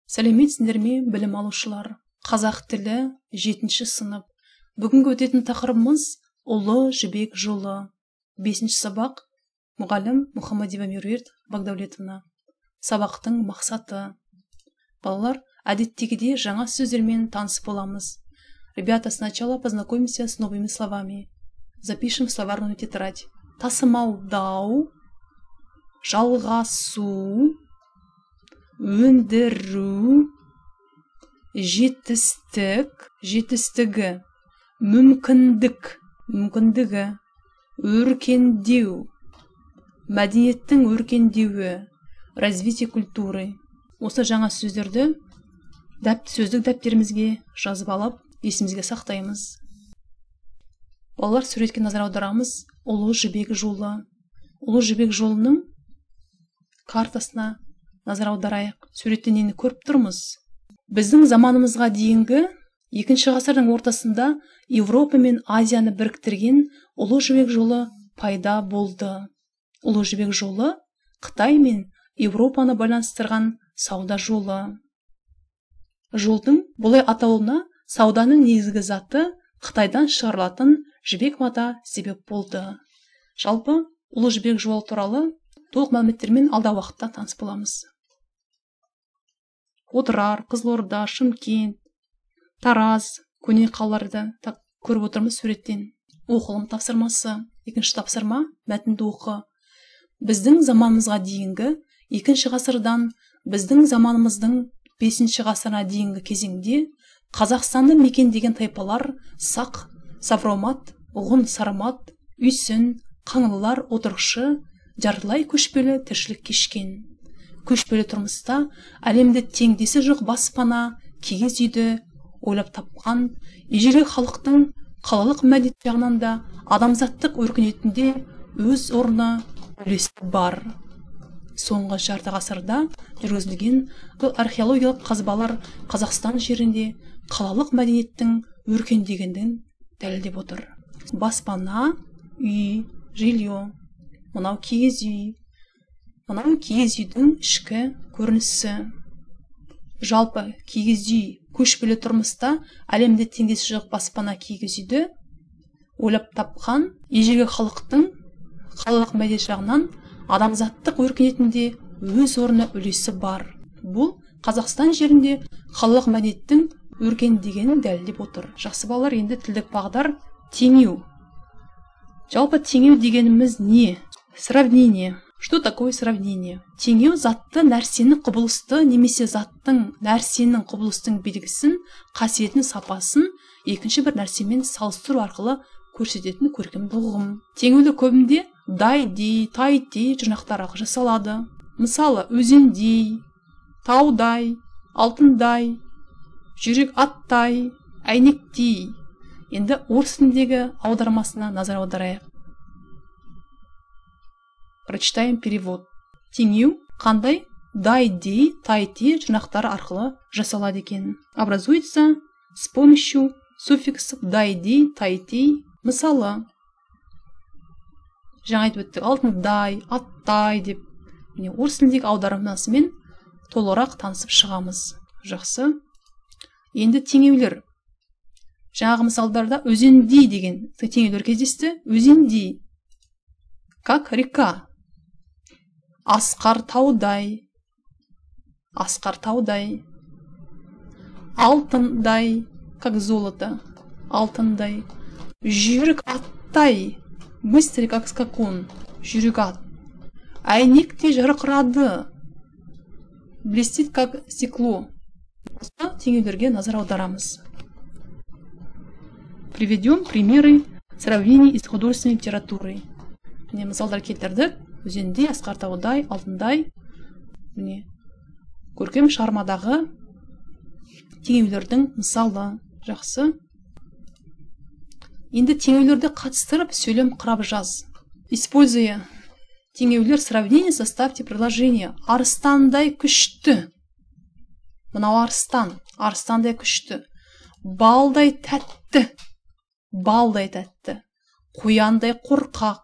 Сәлеметсіңдер ме, білім алушылар? Қазақ тілі 7-ші сынып. Бүгінгі өтетін тақырыбымыз Ұлы жібек жолы. 5-ші сабақ. Мұғалім Мұхаммадиева Меруерт Багдәулетовна. Сабақтың мақсаты. Балалар, әдеттегідей жаңа сөздермен танысып боламыз. Ребята, сначала познакомимся с новыми словами. Запишем в словарную тетрадь. Тасымалдау, жалғасу, өндіру, жетістік, жетістігі, мүмкіндігі, өркендеу, мәдениеттің өркендеуі, развитие культуры. Осы жаңа сөздерді сөздік дәптерімізге жазып алып, есімізге сақтаймыз. Балалар, суретке назар аударамыз. Ұлы жібек жолы. Ұлы жібек жолының картасына назар аударайық. Суретте нені көріп тұрмыз? Біздің заманымызға дейінгі 2-ші ғасырдың ортасында Европа мен Азияны біріктірген Ұлы жібек жолы пайда болды. Ұлы жібек жолы Қытай мен Европаны байланыстырған сауда жолы. Жолдың бұлай аталуына сауданың негізгі заты Қытайдан шығарылатын жібек мата себеп болды. Жалпы Ұлы жібек жолы туралы толық мәліметтермен алдағы уақытта таныс боламыз. Отырар, Қызылорда, Шымкент, Тараз, көне қалаларды көріп отырмыз суреттен. Оқылым тапсырмасы. 2-ші тапсырма мәтінді оқы. Біздің заманымызға дейінгі 2-ші ғасырдан біздің заманымыздың 5-ші ғасырына дейінгі кезеңде Қазақстанды мекендеген тайпалар Сақ, Савромат, Ғұн, Сармат, Үйсін, Қаңлылар отырықшы, жартылай көшпелі тіршілік кешкен. Көшпелі тұрмыста әлемде теңдесі жоқ баспана, киіз үйді ойлап тапқан, ежелгі халықтың қалалық мәдениет жағынан да адамзаттық өркениетінде өз орны, үлесі бар. Соңғы жарты ғасырда жүргізілген археологиялық қазбалар Қазақстан жерінде қалалық мәдениеттің өркендегенін дәлелдеп отыр. Баспана, үй, жилье, мынау киіз үй, мынау киіз үйдің ішкі көрінісі. Жалпы киіз үй көшпелі тұрмыста әлемде теңдесі жоқ баспана, киіз үйді ойлап тапқан ежелгі халықтың қалалық мәдениет жағынан адамзаттық өркениетінде өз орны, үлесі бар. Бұл Қазақстан жерінде қалалық мәдениеттің өркендегенін дәлелдеп отыр. Жақсы балалар, енді тілдік бағдар теңеу. Жалпы теңеу дегеніміз не? Сравнение. Что такое сравнение? Теңеу затты, нәрсенің құбылысты немесе заттың, нәрсенің құбылыстың белгісін, қасиетін, сапасын екінші бір нәрсемен салыстыру арқылы көрсететін көркемдік ұғым. Теңеуді көбінде дай-дей, тай-тей жұрнақтар арқылы жасалады. Мысалы, өзендей, таудай, алтындай, жүрек аттай, әйнектей. Енді орыс тіліндегі аудармасына назар аударайық. Прочитаем перевод. Теңеу қандай? Дай-дей, тай-тей жұрнақтары арқылы жасалады екен. Образуется с помощью суффиксов дай-дей, тай-тей. Мысалы, жаңа айтып өттік, алтындай, аттай деп. Орыс тіліндегі аудармасымен толығырақ танысып шығамыз. Жақсы. Енді теңеулер. Жаңағы мысалдарда өзендей деген теңеулер кездесті. Өзендей. Как река. Асқар таудай. Асқар таудай. Алтындай. Как золото. Алтындай. Жүйрік аттай. Быстрый, как скакун. Жүйрік ат. Әйнектей жарқырады. Блестит, как стекло. Теңеулерге назар аударамыз. Приведем примеры сравнений из художественной литературы. Мысалдар келтірдік. Өзендей, асқар таудай, алтындай. Көркем шығармадағы теңеулердің мысалы. Жақсы. Енді теңеулерді қатыстырып сөйлем құрап жаз. Используя теңеулер сравнения, составьте предложение. Арыстандай күшті. Мынау арыстан. Арыстандай күшті. Балдай тәтті. Балдай тәтті. Қояндай қорқақ.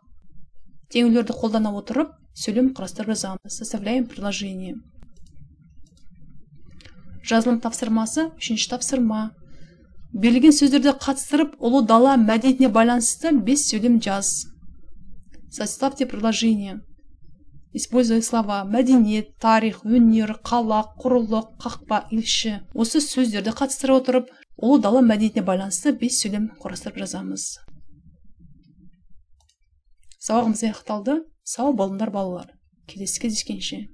Теңеулерді қолдана отырып сөйлем құрастырып жазамыз. Составляем предложение. жазылым тапсырмасы 3-ші тапсырма. Берілген сөздерді қатыстырып, ұлы дала мәдениетіне байланысты 5 сөйлем жаз. Составьте предложение. Используя слова мәдениет, тарих, өнер, қала, құрылық, қақпа, илші. Осы сөздерді қатыстыра отырып, ұлы дала мәдениетіне байланысты 5 сөйлем құрастырып жазамыз. Сабағымыз аяқталды. Сау болыңдар балалар. Келесі кездескенше.